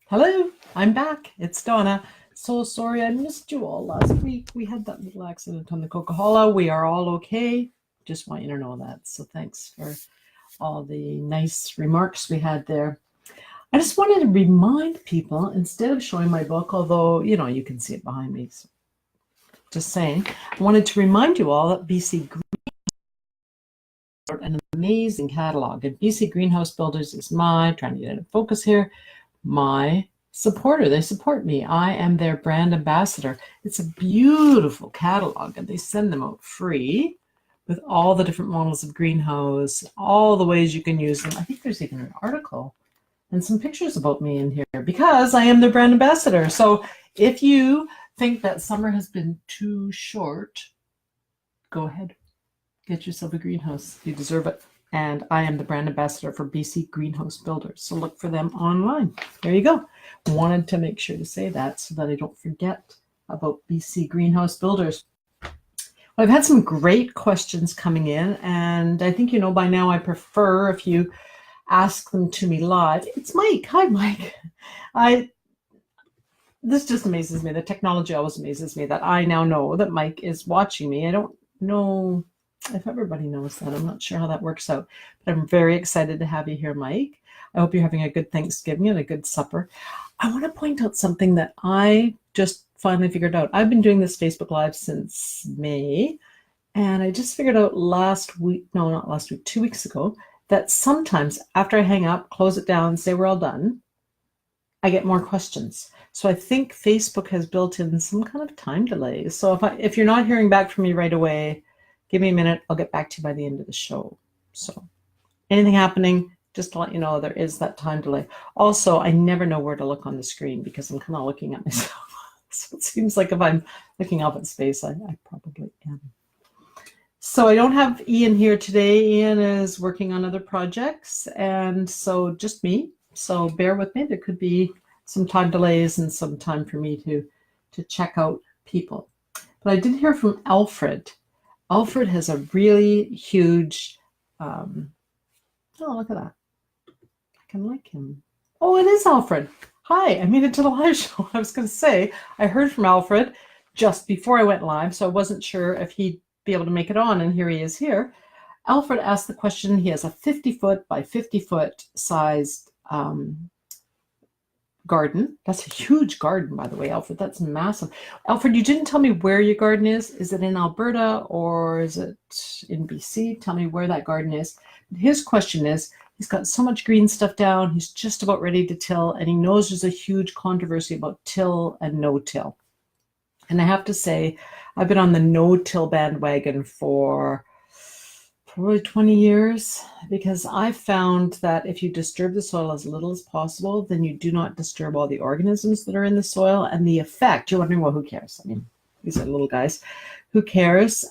Hello, I'm back. It's Donna. So sorry I missed you all last week. We had that little accident on the Coca-Cola. We are all okay. Just want you to know that. So thanks for all the nice remarks we had there. I just wanted to remind people, instead of showing my book, although, you can see it behind me. So just saying, I wanted to remind you all that BC Green an amazing catalog. And BC Greenhouse Builders is trying to get into focus here, my supporter. They support me. I am their brand ambassador. It's a beautiful catalog, and they send them out free with all the different models of greenhouse, all the ways you can use them. I think there's even an article and some pictures about me in here because I am their brand ambassador. So if you think that summer has been too short, go ahead. Get yourself a greenhouse. You deserve it. And I am the brand ambassador for BC Greenhouse Builders. So look for them online. There you go. Wanted to make sure to say that so that I don't forget about BC Greenhouse Builders. Well, I've had some great questions coming in, and I think you know by now I prefer if you ask them to me live. It's Mike. Hi, Mike. This just amazes me. The technology always amazes me that I now know that Mike is watching me. I don't know if everybody knows that. I'm not sure how that works out, but I'm very excited to have you here, Mike. I hope you're having a good Thanksgiving and a good supper. I want to point out something that I just finally figured out. I've been doing this Facebook Live since May, and I just figured out not last week, 2 weeks ago, that sometimes after I hang up, close it down, say we're all done, I get more questions. So I think Facebook has built in some kind of time delay. So if you're not hearing back from me right away, give me a minute. I'll get back to you by the end of the show. So anything happening, just to let you know, there is that time delay. Also, I never know where to look on the screen because I'm kind of looking at myself. So it seems like if I'm looking up at space, I probably am. So I don't have Ian here today. Ian is working on other projects, and so just me. So bear with me. There could be some time delays and some time for me to check out people. But I did hear from Alfred. Alfred has a really huge, oh, look at that. I can like him. Oh, it is Alfred. Hi, I made it to the live show. I was going to say, I heard from Alfred just before I went live, so I wasn't sure if he'd be able to make it on, and here he is here. Alfred asked the question. He has a 50-foot by 50-foot sized garden. That's a huge garden, by the way, Alfred. That's massive. Alfred, you didn't tell me where your garden is. Is it in Alberta or is it in BC? Tell me where that garden is. His question is, he's got so much green stuff down. He's just about ready to till, and he knows there's a huge controversy about till and no-till. And I have to say, I've been on the no-till bandwagon for probably 20 years, because I found that if you disturb the soil as little as possible, then you do not disturb all the organisms that are in the soil. And the effect, you're wondering, well, who cares? I mean, these are little guys. Who cares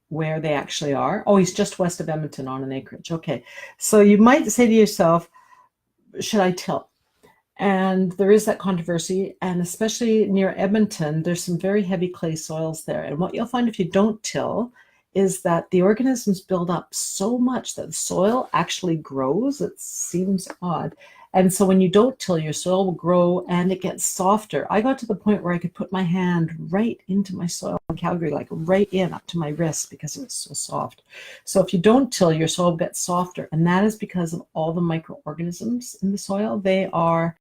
where they actually are? Oh, he's just west of Edmonton on an acreage. Okay, so you might say to yourself, should I till? And there is that controversy, and especially near Edmonton, there's some very heavy clay soils there. And what you'll find if you don't till is that the organisms build up so much that the soil actually grows. It seems odd. And so when you don't till, your soil will grow and it gets softer. I got to the point where I could put my hand right into my soil in Calgary, like right in up to my wrist, because it was so soft. So if you don't till, your soil gets softer. And that is because of all the microorganisms in the soil. They are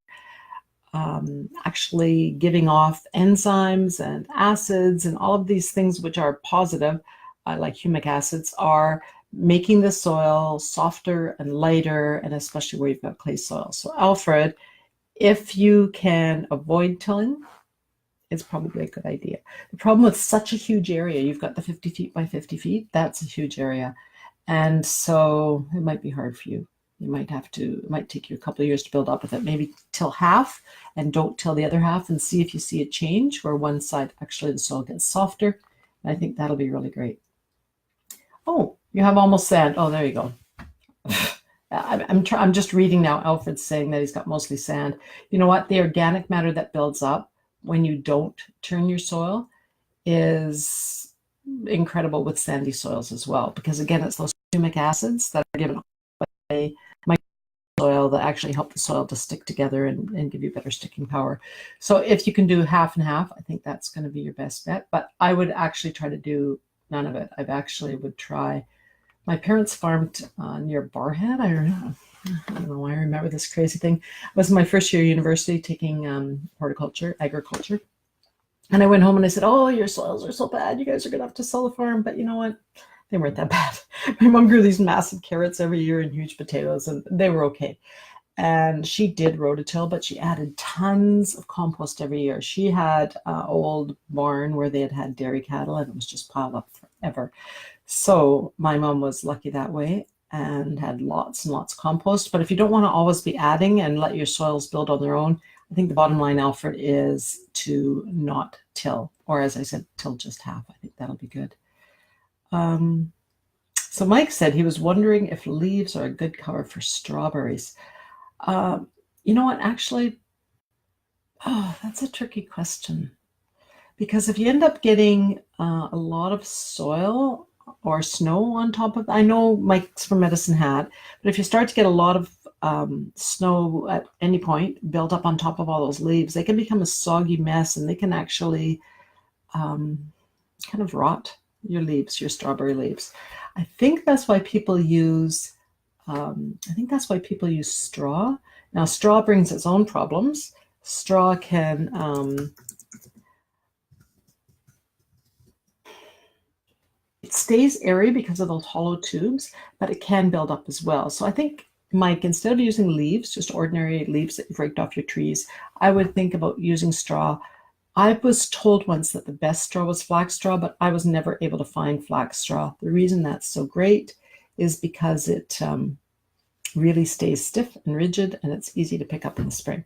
actually giving off enzymes and acids and all of these things which are positive, like humic acids, are making the soil softer and lighter, and especially where you've got clay soil. So Alfred, if you can avoid tilling, it's probably a good idea. The problem with such a huge area, you've got the 50 feet by 50 feet, that's a huge area. And so it might be hard for you. You might have to, it might take you a couple of years to build up with it. Maybe till half and don't till the other half, and see if you see a change where one side actually the soil gets softer. I think that'll be really great. Oh, you have almost sand. Oh, there you go. I'm just reading now. Alfred's saying that he's got mostly sand. You know what? The organic matter that builds up when you don't turn your soil is incredible with sandy soils as well, because again, it's those humic acids that are given by soil that actually help the soil to stick together and give you better sticking power. So if you can do half and half, I think that's going to be your best bet. But I would actually try to do none of it. would try. My parents farmed near Barhead. I don't know why I remember this crazy thing. It was my first year of university taking agriculture. And I went home and I said, oh, your soils are so bad. You guys are going to have to sell the farm. But you know what? They weren't that bad. My mom grew these massive carrots every year and huge potatoes, and they were okay. And she did rototill, but she added tons of compost every year. She had an old barn where they had dairy cattle, and it was just piled up forever. So my mom was lucky that way and had lots and lots of compost. But if you don't want to always be adding and let your soils build on their own, I think the bottom line, Alfred, is to not till, or as I said, till just half. I think that'll be good. So Mike said he was wondering if leaves are a good cover for strawberries. You know what, actually, that's a tricky question. Because if you end up getting a lot of soil or snow on top of, I know Mike's from Medicine Hat, but if you start to get a lot of snow at any point built up on top of all those leaves, they can become a soggy mess, and they can actually kind of rot your leaves, your strawberry leaves. I think that's why people use straw. Now, straw brings its own problems. Straw can it stays airy because of those hollow tubes, but it can build up as well. So I think, Mike, instead of using leaves, just ordinary leaves that you've raked off your trees, I would think about using straw. I was told once that the best straw was flax straw, but I was never able to find flax straw. The reason that's so great is because it really stays stiff and rigid, and it's easy to pick up in the spring.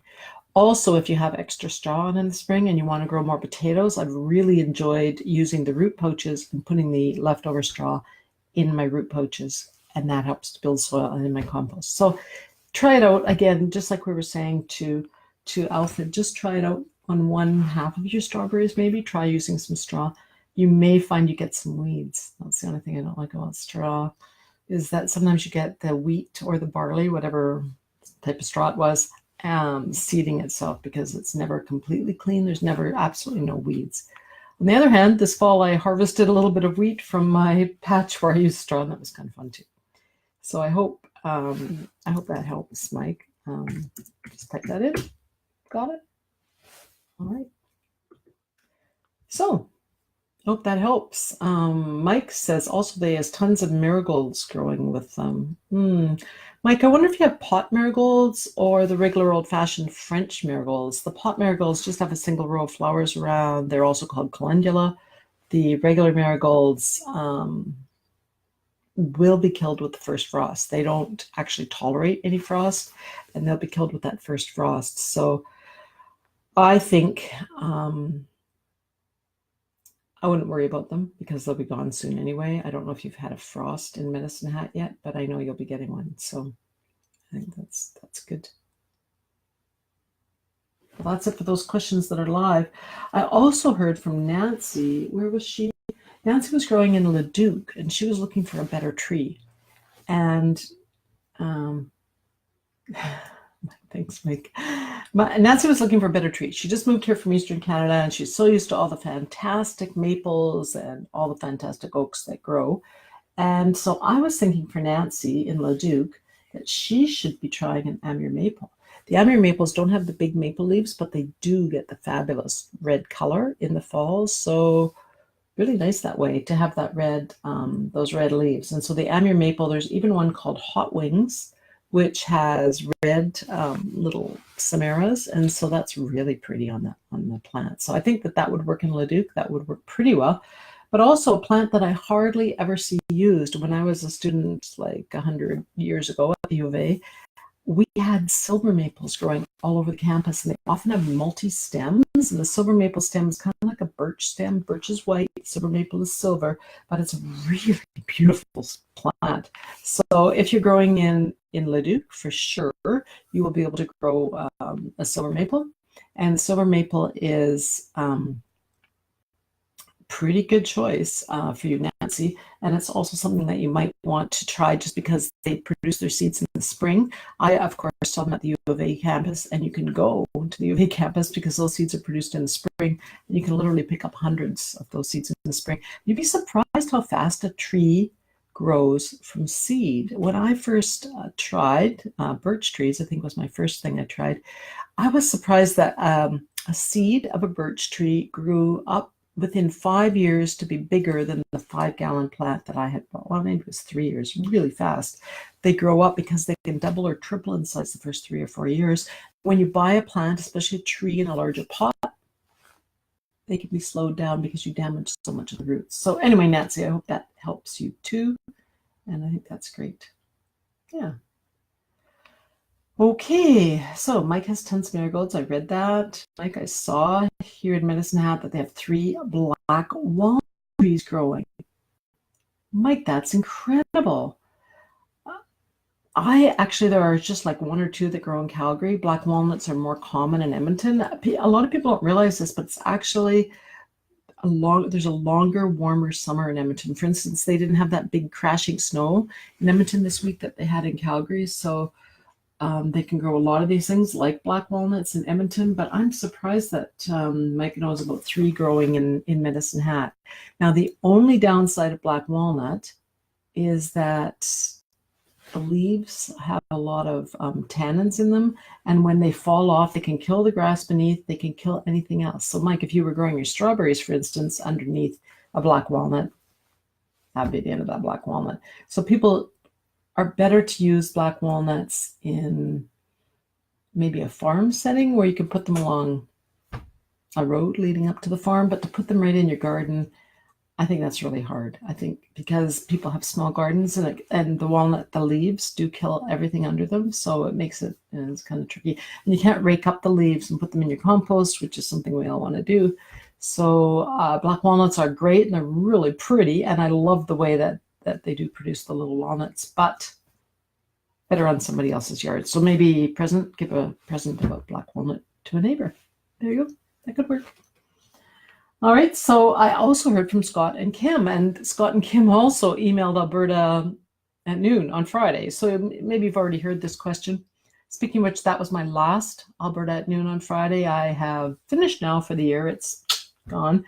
Also, if you have extra straw in the spring and you want to grow more potatoes, I've really enjoyed using the root pouches and putting the leftover straw in my root pouches, and that helps to build soil and in my compost. So try it out again, just like we were saying to Alfred, just try it out on one half of your strawberries. Maybe try using some straw. You may find you get some weeds. That's the only thing I don't like about straw, is that sometimes you get the wheat or the barley, whatever type of straw it was, seeding itself because it's never completely clean. There's never absolutely no weeds. On the other hand, this fall I harvested a little bit of wheat from my patch where I used straw, and that was kind of fun too. So I hope that helps, Mike. Just type that in. Got it? All right. So hope that helps. Mike says also they has tons of marigolds growing with them. Mike, I wonder if you have pot marigolds or the regular old-fashioned French marigolds. The pot marigolds just have a single row of flowers around. They're also called calendula. The regular marigolds will be killed with the first frost. They don't actually tolerate any frost, and they'll be killed with that first frost. So I think I wouldn't worry about them because they'll be gone soon anyway. I don't know if you've had a frost in Medicine Hat yet, but I know you'll be getting one. So I think that's good. Well, that's it for those questions that are live. I also heard from Nancy. Where was she? Nancy was growing in Leduc, and she was looking for a better tree. And thanks, Mike. Nancy was looking for a better tree. She just moved here from Eastern Canada, and she's so used to all the fantastic maples and all the fantastic oaks that grow. And so I was thinking for Nancy in Leduc that she should be trying an Amur Maple. The Amur Maples don't have the big maple leaves, but they do get the fabulous red color in the fall. So really nice that way to have that red, those red leaves. And so the Amur Maple, there's even one called Hot Wings, which has red little samaras, and so that's really pretty on the plant. So I think that would work in Leduc. That would work pretty well. But also a plant that I hardly ever see used. When I was a student like 100 years ago at the U of A, we had silver maples growing all over the campus, and they often have multi-stems, and the silver maple stem is kind of like a birch stem. Birch is white, silver maple is silver, but it's a really beautiful plant. So if you're growing in Leduc, for sure, you will be able to grow a silver maple. And silver maple is pretty good choice for you, Nancy. And it's also something that you might want to try just because they produce their seeds in the spring. I, of course, saw them at the U of A campus, and you can go to the U of A campus because those seeds are produced in the spring, and you can literally pick up hundreds of those seeds in the spring. You'd be surprised how fast a tree grows from seed. When I first tried birch trees, I think was my first thing I tried, I was surprised that a seed of a birch tree grew up within 5 years to be bigger than the 5-gallon plant that I had bought. Well, maybe it was 3 years, really fast. They grow up because they can double or triple in size the first 3 or 4 years. When you buy a plant, especially a tree in a larger pot, they can be slowed down because you damage so much of the roots. So anyway, Nancy, I hope that helps you too. And I think that's great. Yeah. Okay, so Mike has tons of marigolds. I read that. Mike, I saw here in Medicine Hat that they have 3 black walnut trees growing. Mike, that's incredible. There are just like 1 or 2 that grow in Calgary. Black walnuts are more common in Edmonton. A lot of people don't realize this, but it's actually there's a longer, warmer summer in Edmonton. For instance, they didn't have that big crashing snow in Edmonton this week that they had in Calgary. So they can grow a lot of these things like black walnuts in Edmonton, but I'm surprised that Mike knows about 3 growing in Medicine Hat. Now, the only downside of black walnut is that the leaves have a lot of tannins in them, and when they fall off, they can kill the grass beneath, they can kill anything else. So, Mike, if you were growing your strawberries, for instance, underneath a black walnut, that'd be the end of that black walnut. So people are better to use black walnuts in maybe a farm setting where you can put them along a road leading up to the farm, but to put them right in your garden, I think that's really hard. I think because people have small gardens and the leaves do kill everything under them, so it makes it, it's kind of tricky. And you can't rake up the leaves and put them in your compost, which is something we all want to do. So black walnuts are great and they're really pretty, and I love the way that they do produce the little walnuts, but better on somebody else's yard. So maybe give a present of a black walnut to a neighbor. There you go. That could work. All right. So I also heard from Scott and Kim, and Scott and Kim also emailed Alberta at noon on Friday. So maybe you've already heard this question. Speaking of which, that was my last Alberta at noon on Friday. I have finished now for the year. It's gone.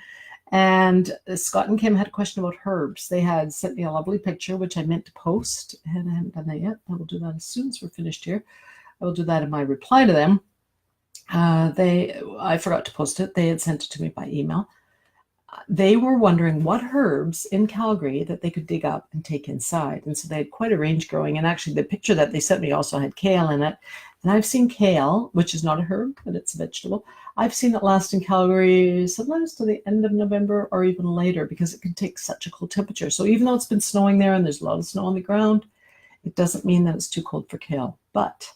And Scott and Kim had a question about herbs. They had sent me a lovely picture, which I meant to post, and I haven't done that yet. I will do that as soon as we're finished here. I will do that in my reply to them. I forgot to post it. They had sent it to me by email. They were wondering what herbs in Calgary that they could dig up and take inside. And so they had quite a range growing. And actually, the picture that they sent me also had kale in it. And I've seen kale, which is not a herb, but it's a vegetable. I've seen it last in Calgary sometimes to the end of November or even later because it can take such a cold temperature. So even though it's been snowing there and there's a lot of snow on the ground, it doesn't mean that it's too cold for kale. But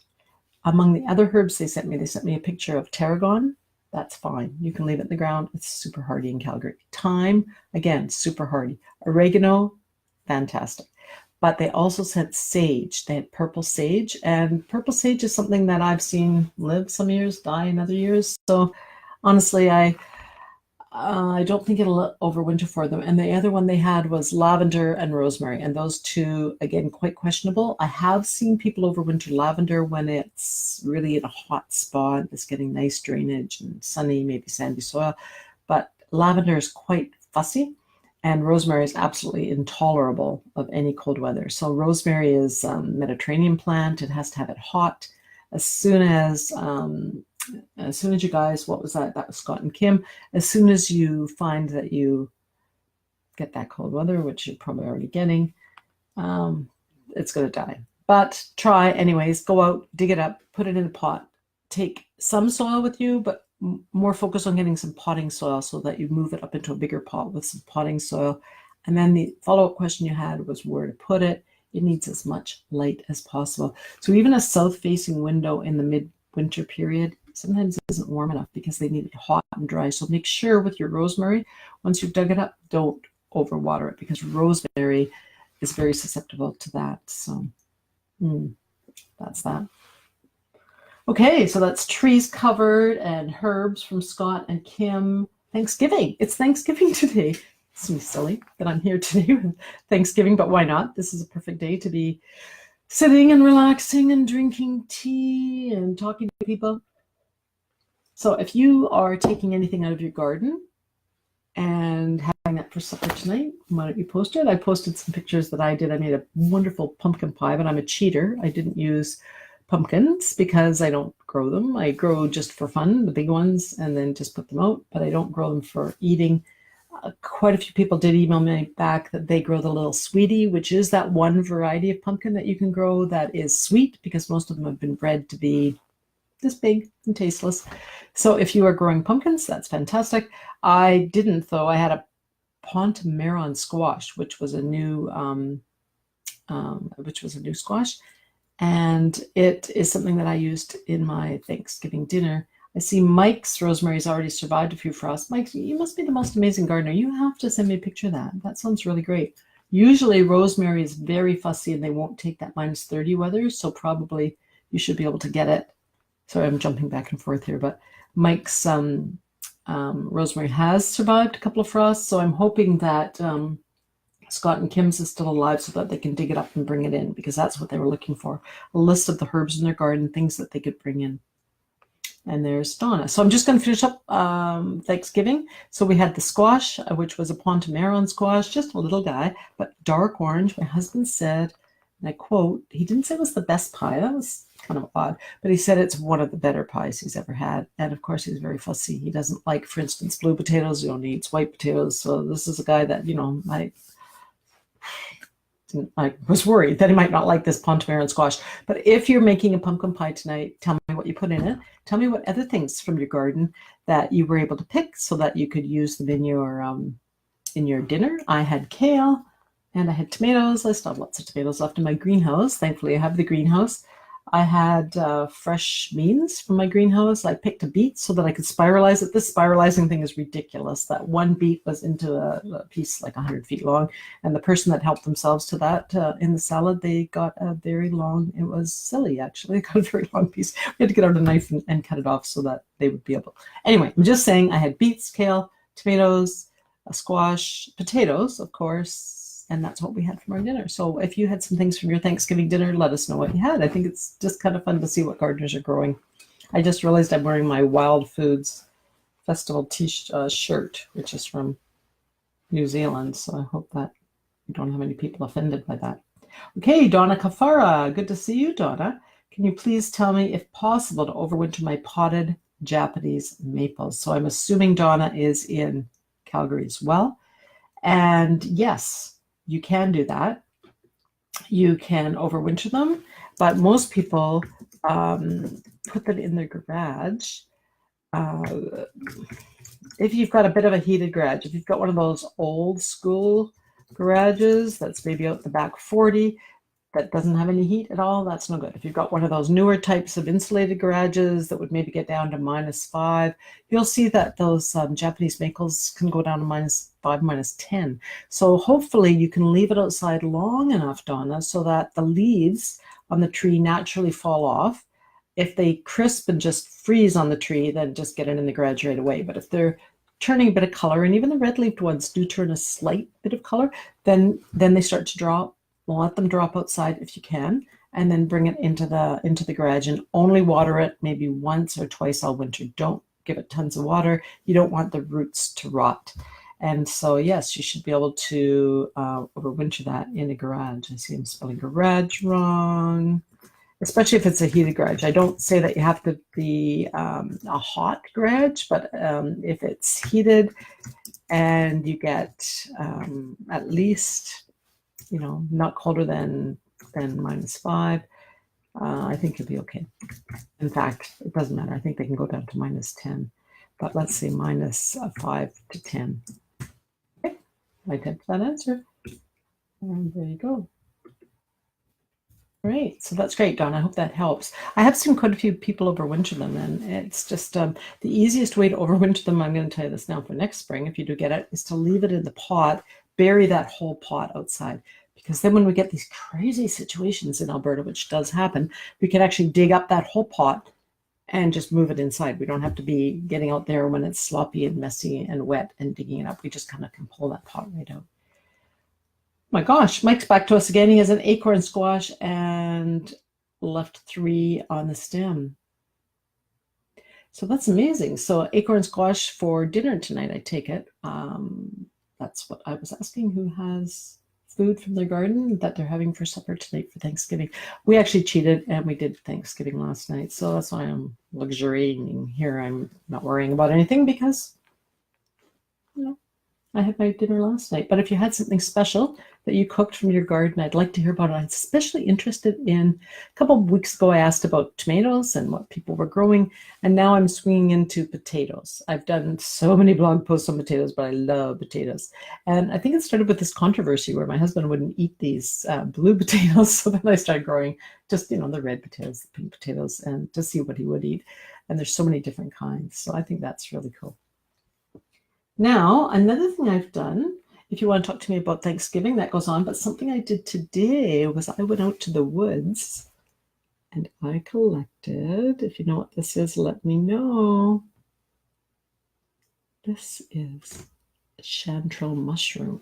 among the other herbs they sent me a picture of tarragon. That's fine. You can leave it in the ground. It's super hardy in Calgary. Thyme, again, super hardy. Oregano, fantastic. But they also sent sage. They had purple sage. And purple sage is something that I've seen live some years, die in other years. So honestly, I don't think it'll overwinter for them. And the other one they had was lavender and rosemary. And those two, again, quite questionable. I have seen people overwinter lavender when it's really in a hot spot. It's getting nice drainage and sunny, maybe sandy soil. But lavender is quite fussy. And rosemary is absolutely intolerable of any cold weather. So rosemary is a Mediterranean plant. It has to have it hot. As soon as you guys, what was that? That was Scott and Kim. As soon as you find that you get that cold weather, which you're probably already getting, it's going to die. But try anyways. Go out, dig it up, put it in a pot. Take some soil with you, but more focus on getting some potting soil so that you move it up into a bigger pot with some potting soil. And then the follow-up question you had was where to put it. It needs as much light as possible. So even a south-facing window in the mid-winter period sometimes isn't warm enough because they need it hot and dry. So make sure with your rosemary, once you've dug it up, don't overwater it because rosemary is very susceptible to that. So that's that. Okay, so that's trees covered and herbs from Scott and Kim. Thanksgiving. It's Thanksgiving today. It's me silly that I'm here today with Thanksgiving, but why not? This is a perfect day to be sitting and relaxing and drinking tea and talking to people. So if you are taking anything out of your garden and having that for supper tonight, why don't you post it? I posted some pictures that I did. I made a wonderful pumpkin pie, but I'm a cheater. I didn't use pumpkins because I don't grow them. I grow just for fun, the big ones, and then just put them out, but I don't grow them for eating. Quite a few people did email me back that they grow the little sweetie, which is that one variety of pumpkin that you can grow that is sweet, because most of them have been bred to be this big and tasteless. So if you are growing pumpkins, that's fantastic. I didn't, though. I had a Pontmerron squash, which was a new squash, and it is something that I used in my Thanksgiving dinner. I see Mike's rosemary's already survived a few frosts. Mike, you must be the most amazing gardener. You have to send me a picture of that. That sounds really great. Usually rosemary is very fussy and they won't take that -30 weather, so probably you should be able to get it. Sorry, I'm jumping back and forth here, but Mike's rosemary has survived a couple of frosts, so I'm hoping that Scott and Kim's is still alive so that they can dig it up and bring it in, because that's what they were looking for, a list of the herbs in their garden, things that they could bring in. And there's Donna. So I'm just going to finish up Thanksgiving. So we had the squash, which was a Pontmerron squash, just a little guy, but dark orange. My husband said, and I quote, he didn't say it was the best pie. That was kind of odd, but he said it's one of the better pies he's ever had. And of course, he's very fussy. He doesn't like, for instance, blue potatoes. He only eats white potatoes. So this is a guy that, I was worried that he might not like this Pontmerron squash. But if you're making a pumpkin pie tonight, tell me what you put in it. Tell me what other things from your garden that you were able to pick so that you could use them in your dinner. I had kale and I had tomatoes. I still have lots of tomatoes left in my greenhouse. Thankfully, I have the greenhouse. I had fresh beans from my greenhouse. I picked a beet so that I could spiralize it. This spiralizing thing is ridiculous. That one beet was into a piece like 100 feet long. And the person that helped themselves to that in the salad, they got a very long, it was silly actually, they got a very long piece. We had to get out a knife and cut it off so that they would be able. Anyway, I'm just saying I had beets, kale, tomatoes, a squash, potatoes, of course, and that's what we had from our dinner. So if you had some things from your Thanksgiving dinner, let us know what you had. I think it's just kind of fun to see what gardeners are growing. I just realized I'm wearing my Wild Foods Festival shirt, which is from New Zealand. So I hope that we don't have any people offended by that. Okay, Donna Kafara. Good to see you, Donna. Can you please tell me, if possible, to overwinter my potted Japanese maples? So I'm assuming Donna is in Calgary as well. And yes, you can do that. You can overwinter them, but most people put them in their garage. If you've got a bit of a heated garage, if you've got one of those old school garages that's maybe out the back 40, that doesn't have any heat at all, that's no good. If you've got one of those newer types of insulated garages that would maybe get down to -5, you'll see that those Japanese maples can go down to -5, -10. So hopefully you can leave it outside long enough, Donna, so that the leaves on the tree naturally fall off. If they crisp and just freeze on the tree, then just get it in the garage right away. But if they're turning a bit of color, and even the red-leafed ones do turn a slight bit of color, then they start to drop. Let them drop outside if you can, and then bring it into the garage, and only water it maybe once or twice all winter. Don't give it tons of water. You don't want the roots to rot. And so, yes, you should be able to overwinter that in a garage. I see I'm spelling garage wrong, especially if it's a heated garage. I don't say that you have to be a hot garage, but if it's heated and you get at least, not colder than -5, I think you'll be okay. In fact, it doesn't matter. I think they can go down to -10, but let's say -5 to 10. Okay, I typed that answer. And there you go. Great. So that's great, Dawn. I hope that helps. I have seen quite a few people overwinter them, and it's just the easiest way to overwinter them, I'm going to tell you this now for next spring, if you do get it, is to leave it in the pot, bury that whole pot outside. Because then when we get these crazy situations in Alberta, which does happen, we can actually dig up that whole pot and just move it inside. We don't have to be getting out there when it's sloppy and messy and wet and digging it up. We just kind of can pull that pot right out. My gosh, Mike's back to us again. He has an acorn squash and left 3 on the stem. So that's amazing. So acorn squash for dinner tonight, I take it. That's what I was asking. Who has food from their garden that they're having for supper tonight for Thanksgiving? We actually cheated and we did Thanksgiving last night. So that's why I'm luxuriating here. I'm not worrying about anything because, you know, I had my dinner last night. But if you had something special that you cooked from your garden, I'd like to hear about it. I'm especially interested in, a couple of weeks ago, I asked about tomatoes and what people were growing. And now I'm swinging into potatoes. I've done so many blog posts on potatoes, but I love potatoes. And I think it started with this controversy where my husband wouldn't eat these blue potatoes. So then I started growing just, the red potatoes, the pink potatoes, and to see what he would eat. And there's so many different kinds. So I think that's really cool. Now, another thing I've done, if you want to talk to me about Thanksgiving, that goes on, but something I did today was I went out to the woods and I collected, if you know what this is, let me know. This is a chanterelle mushroom.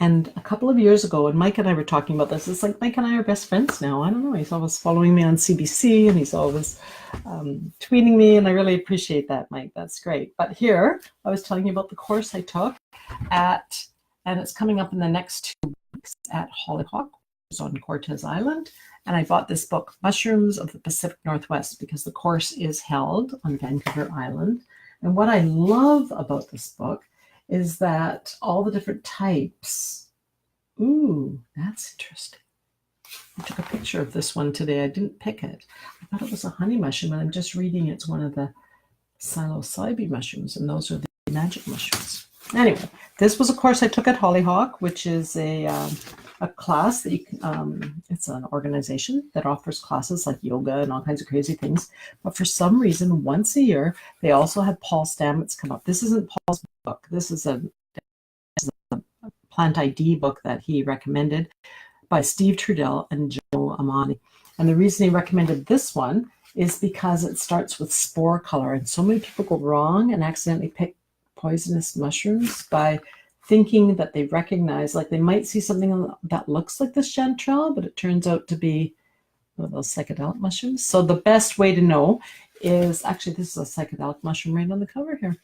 And a couple of years ago, and Mike and I were talking about this, it's like Mike and I are best friends now. I don't know, he's always following me on CBC and he's always tweeting me, and I really appreciate that, Mike. That's great. But here, I was telling you about the course I took at, and it's coming up in the next 2 weeks at Hollyhock, which is on Cortez Island. And I bought this book, Mushrooms of the Pacific Northwest, because the course is held on Vancouver Island. And what I love about this book is that all the different types. Ooh, that's interesting. I took a picture of this one today. I didn't pick it. I thought it was a honey mushroom, and I'm just reading it's one of the psilocybe mushrooms, and those are the magic mushrooms. Anyway, this was a course I took at Hollyhock, which is a class that you can, it's an organization that offers classes like yoga and all kinds of crazy things. But for some reason, once a year, they also have Paul Stamets come up. This isn't Paul's book. This is a plant ID book that he recommended by Steve Trudell and Joe Amani. And the reason he recommended this one is because it starts with spore color. And so many people go wrong and accidentally pick poisonous mushrooms by thinking that they recognize, like they might see something that looks like the chanterelle, but it turns out to be one of those psychedelic mushrooms. So the best way to know is, actually this is a psychedelic mushroom right on the cover here.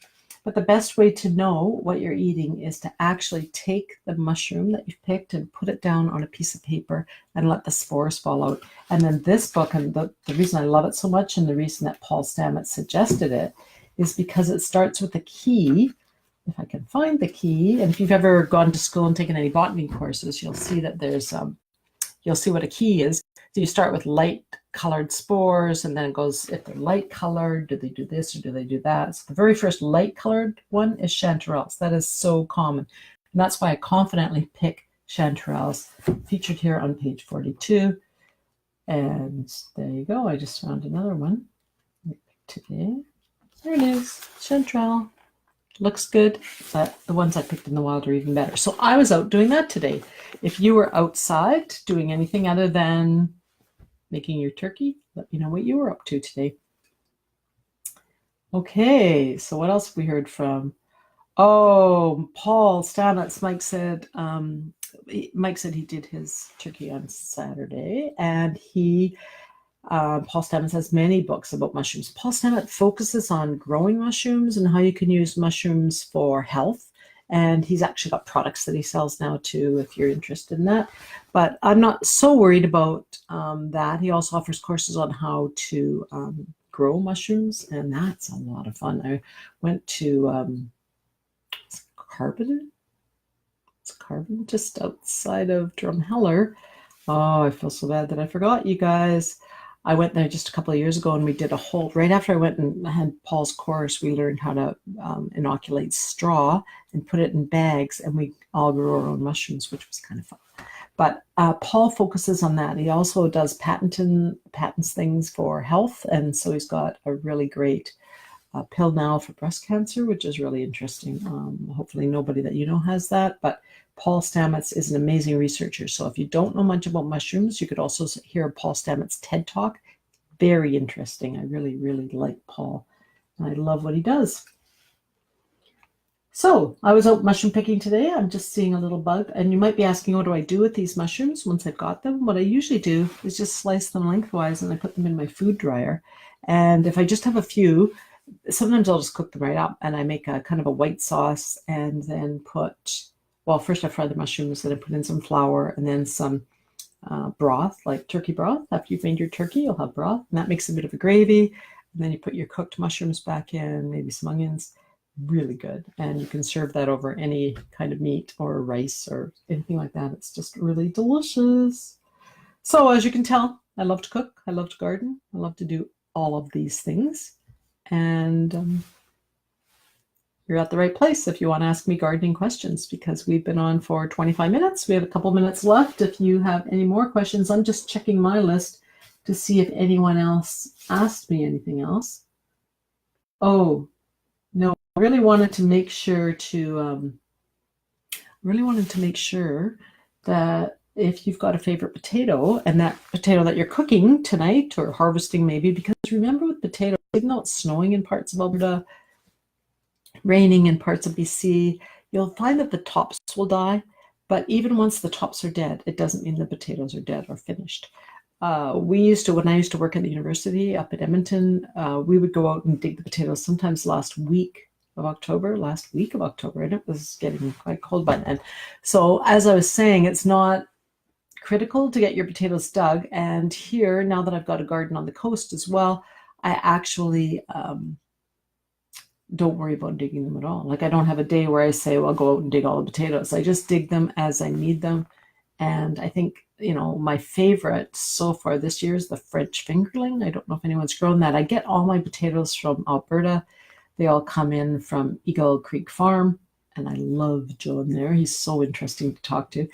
But the best way to know what you're eating is to actually take the mushroom that you've picked and put it down on a piece of paper and let the spores fall out. And then this book, and the reason I love it so much and the reason that Paul Stamets suggested it is because it starts with a key. If I can find the key, and if you've ever gone to school and taken any botany courses, you'll see that there's, you'll see what a key is. So you start with light colored spores, and then it goes, if they're light colored, do they do this or do they do that? So the very first light colored one is chanterelles. That is so common. And that's why I confidently pick chanterelles, featured here on page 42. And there you go. I just found another one today. There it is, chanterelle. Looks good, but the ones I picked in the wild are even better. So I was out doing that today. If you were outside doing anything other than making your turkey, let me know what you were up to today. Okay, so what else have we heard from? Oh, Paul Stamets. Mike said he did his turkey on Saturday, and Paul Stamets has many books about mushrooms. Paul Stamets focuses on growing mushrooms and how you can use mushrooms for health. And he's actually got products that he sells now too, if you're interested in that. But I'm not so worried about that. He also offers courses on how to grow mushrooms, and that's a lot of fun. I went to Carbon, just outside of Drumheller. Oh, I feel so bad that I forgot, you guys. I went there just a couple of years ago, and we did a whole, right after I went and had Paul's course, we learned how to inoculate straw and put it in bags, and we all grew our own mushrooms, which was kind of fun. But Paul focuses on that. He also does patents things for health, and so he's got a really great pill now for breast cancer, which is really interesting. Hopefully nobody that you know has that, but Paul Stamets is an amazing researcher. So if you don't know much about mushrooms, you could also hear Paul Stamets' TED Talk. very interesting. I really, really like Paul. I love what he does. So I was out mushroom picking today. I'm just seeing a little bug. And you might be asking, what do I do with these mushrooms once I've got them? What I usually do is just slice them lengthwise and I put them in my food dryer. And if I just have a few, sometimes I'll just cook them right up and I make a kind of a white sauce and then first I fry the mushrooms, then I put in some flour and then some broth, like turkey broth. After you've made your turkey, you'll have broth, and that makes a bit of a gravy. And then you put your cooked mushrooms back in, maybe some onions. Really good. And you can serve that over any kind of meat or rice or anything like that. It's just really delicious. So as you can tell, I love to cook. I love to garden. I love to do all of these things. And you're at the right place if you want to ask me gardening questions, because we've been on for 25 minutes. We have a couple minutes left. If you have any more questions, I'm just checking my list to see if anyone else asked me anything else. Oh, no, I really wanted to make sure that if you've got a favorite potato, and that potato that you're cooking tonight or harvesting maybe, because remember with potatoes, even though it's snowing in parts of Alberta, raining in parts of BC, you'll find that the tops will die. But even once the tops are dead, it doesn't mean the potatoes are dead or finished. When I used to work at the university up at Edmonton, we would go out and dig the potatoes sometimes last week of October, and it was getting quite cold by then. So as I was saying, it's not critical to get your potatoes dug. And here, now that I've got a garden on the coast as well, I actually don't worry about digging them at all. Like, I don't have a day where I say, well, I'll go out and dig all the potatoes. I just dig them as I need them. And I think, my favorite so far this year is the French fingerling. I don't know if anyone's grown that. I get all my potatoes from Alberta. They all come in from Eagle Creek Farm. And I love Joe in there. He's so interesting to talk to.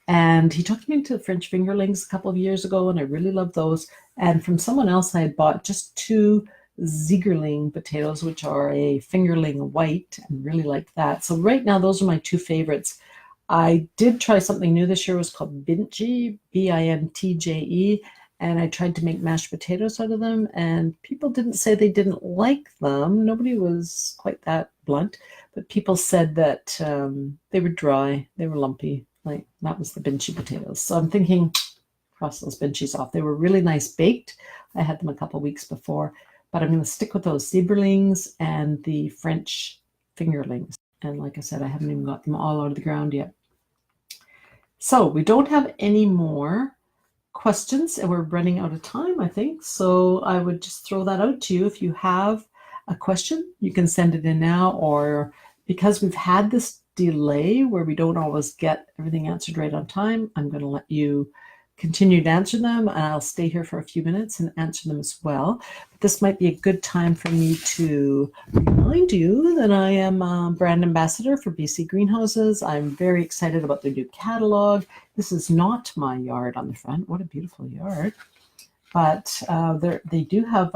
And he took me to French fingerlings a couple of years ago, and I really love those. And from someone else, I had bought just 2 Ziegerling potatoes, which are a fingerling white, and really like that. So right now, those are my 2 favorites. I did try something new this year. It was called Bintje, Bintje, and I tried to make mashed potatoes out of them, and people didn't say they didn't like them. Nobody was quite that blunt, but people said that they were dry, they were lumpy. Like, that was the Bintje potatoes. So I'm thinking, cross those Bintjes off. They were really nice baked. I had them a couple weeks before. But I'm going to stick with those Zieberlings and the French fingerlings. And like I said, I haven't even got them all out of the ground yet. So we don't have any more questions, and we're running out of time, I think. So I would just throw that out to you. If you have a question, you can send it in now, or because we've had this delay where we don't always get everything answered right on time, I'm going to let you continue to answer them, and I'll stay here for a few minutes and answer them as well. But this might be a good time for me to remind you that I am a brand ambassador for BC Greenhouses. I'm very excited about their new catalog. This is not my yard on the front. What a beautiful yard. But they do have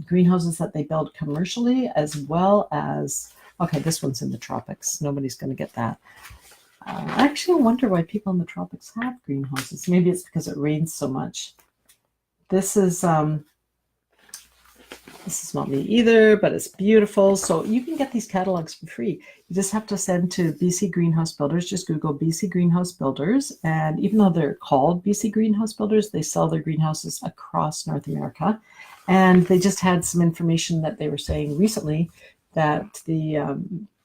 greenhouses that they build commercially, as well as, okay, this one's in the tropics. Nobody's going to get that. I actually wonder why people in the tropics have greenhouses. Maybe it's because it rains so much. This is not me either, but it's beautiful. So you can get these catalogs for free. You just have to send to BC Greenhouse Builders. Just Google BC Greenhouse Builders. And even though they're called BC Greenhouse Builders, they sell their greenhouses across North America. And they just had some information that they were saying recently that the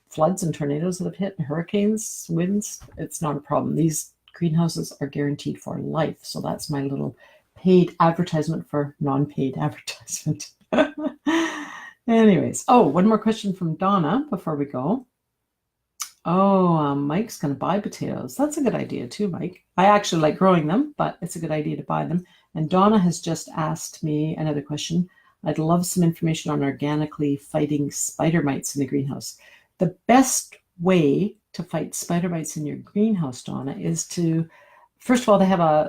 floods and tornadoes that have hit, and hurricanes, winds, it's not a problem. These greenhouses are guaranteed for life. So that's my little paid advertisement for non-paid advertisement. Anyways, one more question from Donna before we go. Mike's going to buy potatoes. That's a good idea too, Mike. I actually like growing them, but it's a good idea to buy them. And Donna has just asked me another question. I'd love some information on organically fighting spider mites in the greenhouse. The best way to fight spider mites in your greenhouse, Donna, is to, first of all,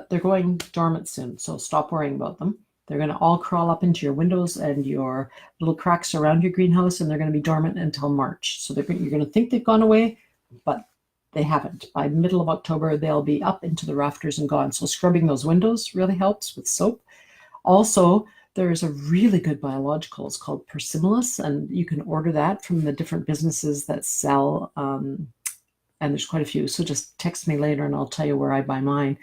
they're going dormant soon, so stop worrying about them. They're going to all crawl up into your windows and your little cracks around your greenhouse, and they're going to be dormant until March. So you're going to think they've gone away, but they haven't. By the middle of October, they'll be up into the rafters and gone. So scrubbing those windows really helps with soap. Also, There is a really good biological. It's called Persimmilus, and you can order that from the different businesses that sell, and there's quite a few. So just text me later and I'll tell you where I buy mine.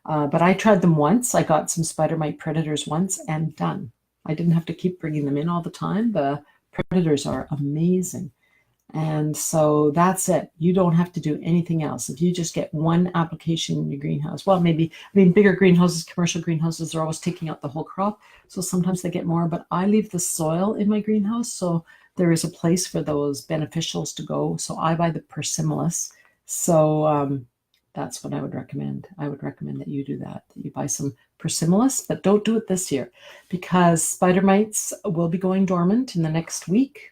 But I tried them once. I got some spider mite predators once and done. I didn't have to keep bringing them in all the time. The predators are amazing. And so that's it. You don't have to do anything else. If you just get one application in your greenhouse, well, maybe, I mean, bigger greenhouses, commercial greenhouses are always taking out the whole crop. So sometimes they get more, but I leave the soil in my greenhouse. So there is a place for those beneficials to go. So I buy the Persimmilus. So that's what I would recommend. I would recommend that you do that you buy some Persimmilus, but don't do it this year because spider mites will be going dormant in the next week.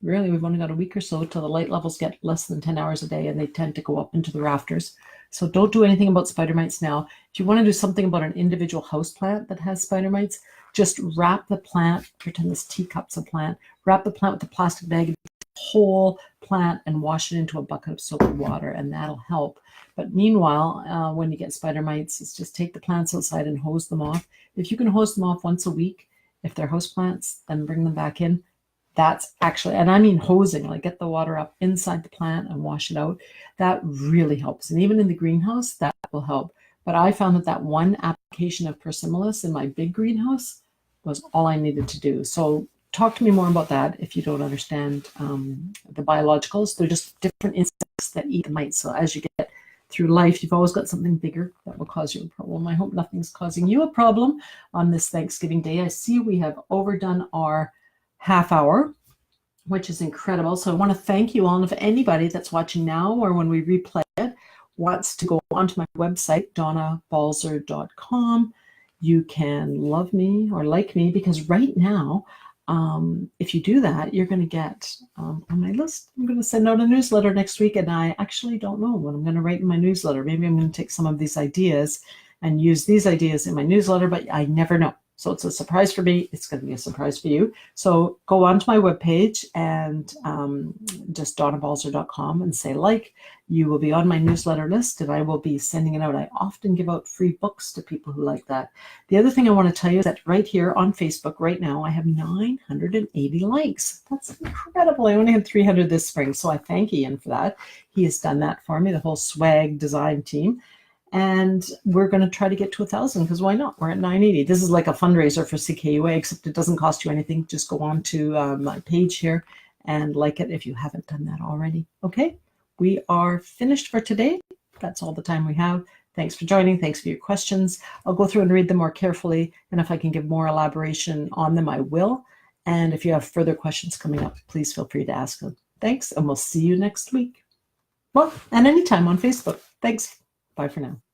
Really, we've only got a week or so till the light levels get less than 10 hours a day, and they tend to go up into the rafters. So don't do anything about spider mites now. If you want to do something about an individual house plant that has spider mites, just wrap the plant, pretend this teacup's a plant, wrap the plant with a plastic bag, whole plant, and wash it into a bucket of soapy water, and that'll help. But meanwhile, when you get spider mites, it's just take the plants outside and hose them off. If you can hose them off once a week, if they're house plants, then bring them back in. That's actually, and I mean hosing, like get the water up inside the plant and wash it out. That really helps. And even in the greenhouse, that will help. But I found that one application of Persimmilus in my big greenhouse was all I needed to do. So talk to me more about that if you don't understand the biologicals. They're just different insects that eat the mites. So as you get through life, you've always got something bigger that will cause you a problem. I hope nothing's causing you a problem on this Thanksgiving Day. I see we have overdone our half hour, which is incredible. So I want to thank you all. And if anybody that's watching now or when we replay it wants to go onto my website, donnabalzer.com, you can love me or like me, because right now, if you do that, you're going to get on my list. I'm going to send out a newsletter next week, and I actually don't know what I'm going to write in my newsletter. Maybe I'm going to take some of these ideas and use these ideas in my newsletter, but I never know. So it's a surprise for me. It's going to be a surprise for you. So go onto my webpage and just donnabalzer.com and say like. You will be on my newsletter list, and I will be sending it out. I often give out free books to people who like that. The other thing I want to tell you is that right here on Facebook right now, I have 980 likes. That's incredible. I only had 300 this spring, so I thank Ian for that. He has done that for me, the whole swag design team. And we're going to try to get to 1,000 because why not? We're at 980. This is like a fundraiser for CKUA, except it doesn't cost you anything. Just go on to my page here and like it if you haven't done that already. Okay, we are finished for today. That's all the time we have. Thanks for joining. Thanks for your questions. I'll go through and read them more carefully. And if I can give more elaboration on them, I will. And if you have further questions coming up, please feel free to ask them. Thanks, and we'll see you next week. Well, and anytime on Facebook. Thanks. Bye for now.